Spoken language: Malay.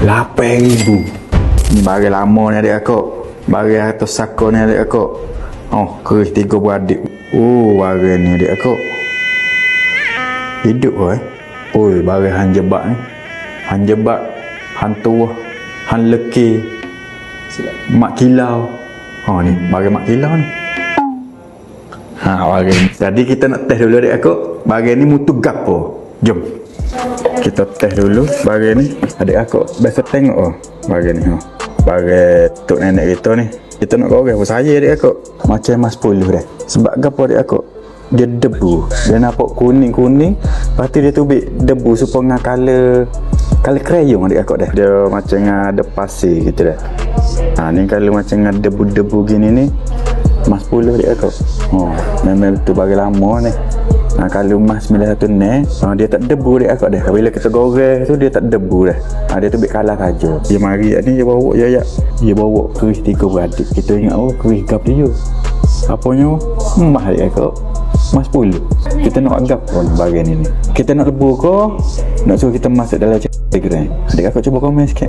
8,000. Ni barang lama ni adik akak. Barang atas saka ni adik akak. Oh, keris 3 beradik. Oh, barang ni adik akak. Hidup ke? Oi, barang han jebak ni. Han jebak, han tua, han leki, mak kilau. Oh ni, barang mak kilau ni. Ha, barang ni. Jadi kita nak test dulu adik akak. Barang ni mutu gapo? Jom. Kita test dulu barang ni. Adik akak biasa tengok oh barang ni. Ha. Barang tok nenek kita ni. Kita nak goreng pun saya adik akak. Macam mas 10 dah. Sebab gapo adik akak? Dia debu. Dia nampak kuning-kuning. Lepas tu dia tubik debu supaya dengan color krayong adik akak dah. Dia macam ada pasir gitu dah. Ha, ni kalau macam ada debu-debu gini ni mas 10 adik akak. Oh, memang tu barang lama ni. Ha, kalau mas 91 ni, dia tak debu adik akak dah. Bila kita goreng tu dia tak debu dah. Ha, dia tubik kalah saja. Dia mari ni dia bawa dia bawa keris 3 beradik. Kita ingat oh keris gap dia. Apanya? Mas adik akak. Mas 10. Kita nak agap pun bagian ini. Kita nak lebu ke? Nak suruh kita masuk dalam Telegram. Adik kakak cuba komen sikit.